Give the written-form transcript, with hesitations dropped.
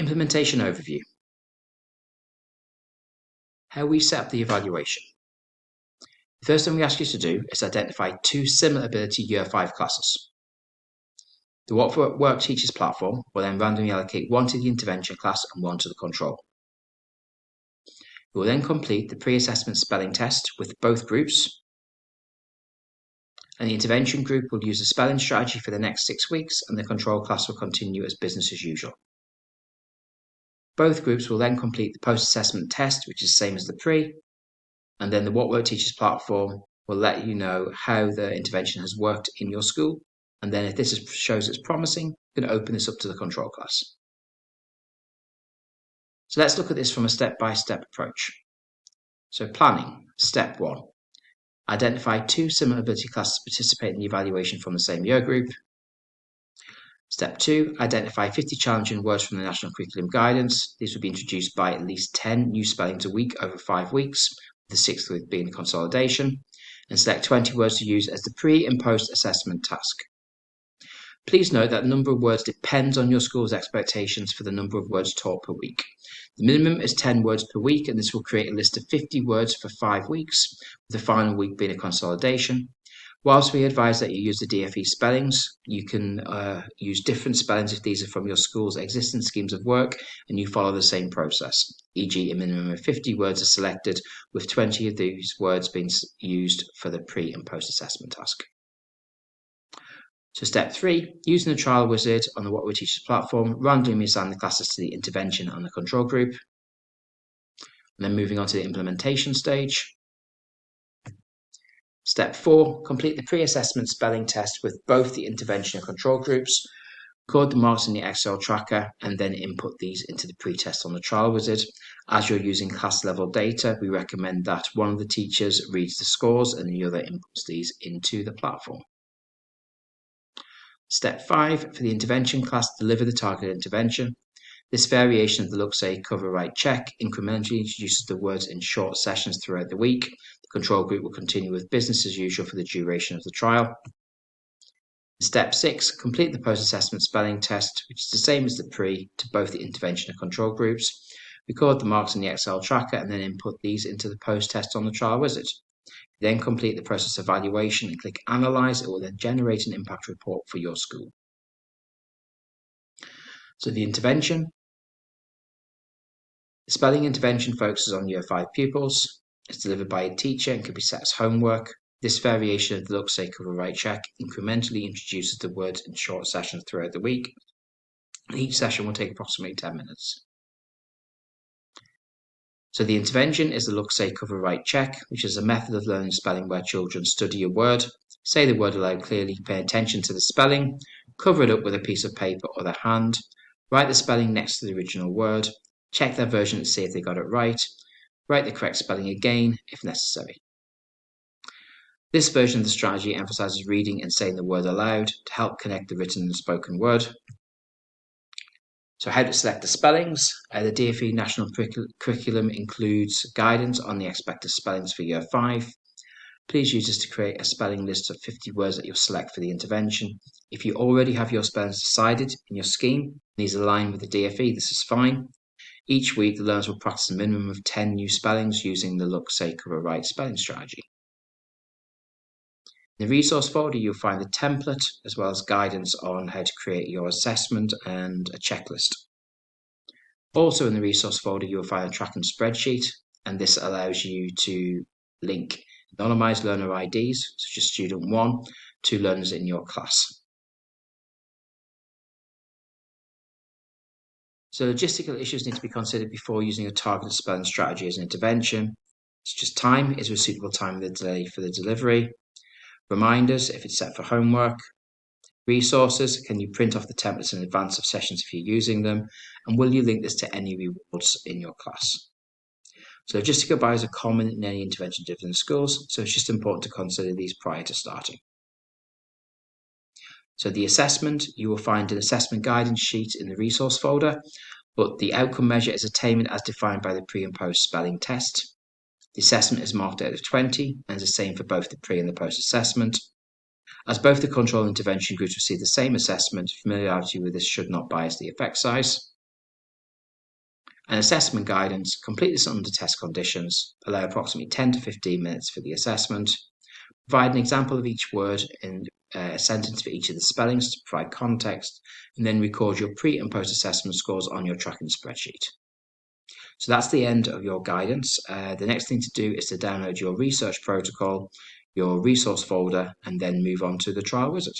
Implementation overview. How we set up the evaluation. The first thing we ask you to do is identify two similar ability Year 5 classes. The What Work Teachers platform will then randomly allocate one to the intervention class and one to the control. You will then complete the pre-assessment spelling test with both groups, and the intervention group will use a spelling strategy for the next 6 weeks, and the control class will continue as business as usual. Both groups will then complete the post-assessment test, which is the same as the pre, and then the What Work Teachers platform will let you know how the intervention has worked in your school, and then if this shows it's promising, you can open this up to the control class. So let's look at this from a step-by-step approach. So planning, step 1. Identify two similar ability classes to participate in the evaluation from the same year group. Step 2, identify 50 challenging words from the National Curriculum Guidance. These will be introduced by at least 10 new spellings a week over 5 weeks, with the 6th week being the consolidation, and select 20 words to use as the pre- and post-assessment task. Please note that the number of words depends on your school's expectations for the number of words taught per week. The minimum is 10 words per week, and this will create a list of 50 words for 5 weeks, with the final week being a consolidation. Whilst we advise that you use the DFE spellings, you can use different spellings if these are from your school's existing schemes of work and you follow the same process. E.g., a minimum of 50 words are selected, with 20 of these words being used for the pre- and post-assessment task. So step 3, using the trial wizard on the What Work Teachers platform, randomly assign the classes to the intervention and the control group. And then moving on to the implementation stage. Step 4, complete the pre-assessment spelling test with both the intervention and control groups. Record the marks in the Excel tracker and then input these into the pre-test on the trial wizard. As you're using class level data, we recommend that one of the teachers reads the scores and the other inputs these into the platform. Step 5, for the intervention class, deliver the targeted intervention. This variation of the Look, Say, Cover, Write, Check incrementally introduces the words in short sessions throughout the week. The control group will continue with business as usual for the duration of the trial. Step 6, complete the post-assessment spelling test, which is the same as the pre, to both the intervention and control groups. Record the marks in the Excel tracker and then input these into the post-test on the trial wizard. Then complete the process evaluation and click Analyze. It will then generate an impact report for your school. So the intervention. The spelling intervention focuses on Year 5 pupils. It's delivered by a teacher and can be set as homework. This variation of the Look, Say, Cover, Write, Check incrementally introduces the words in short sessions throughout the week. And each session will take approximately 10 minutes. So the intervention is the Look, Say, Cover, Write, Check, which is a method of learning spelling where children study a word, say the word aloud clearly, pay attention to the spelling, cover it up with a piece of paper or their hand, write the spelling next to the original word, check their version to see if they got it right, write the correct spelling again if necessary. This version of the strategy emphasizes reading and saying the word aloud to help connect the written and spoken word. So how to select the spellings. The DFE National Curriculum includes guidance on the expected spellings for Year 5. Please use this to create a spelling list of 50 words that you'll select for the intervention. If you already have your spellings decided in your scheme, these align with the DFE, this is fine. Each week, the learners will practice a minimum of 10 new spellings using the Look, Say, Cover, Write spelling strategy. In the resource folder, you'll find the template as well as guidance on how to create your assessment and a checklist. Also in the resource folder, you'll find a tracking spreadsheet, and this allows you to link anonymized learner IDs, such as student 1, to learners in your class. So logistical issues need to be considered before using a targeted spelling strategy as an intervention, such as time. Is there a suitable time of the day for the delivery? Reminders, if it's set for homework. Resources, can you print off the templates in advance of sessions if you're using them? And will you link this to any rewards in your class? So logistical barriers are common in any intervention driven in schools, so it's just important to consider these prior to starting. So the assessment, you will find an assessment guidance sheet in the resource folder, but the outcome measure is attainment as defined by the pre and post spelling test. The assessment is marked out of 20 and is the same for both the pre and the post assessment. As both the control and intervention groups receive the same assessment, familiarity with this should not bias the effect size. An assessment guidance, complete this under test conditions, allow approximately 10 to 15 minutes for the assessment, provide an example of each word in a sentence for each of the spellings to provide context, and then record your pre and post assessment scores on your tracking spreadsheet. So that's the end of your guidance. The next thing to do is to download your research protocol, your resource folder, and then move on to the trial wizard.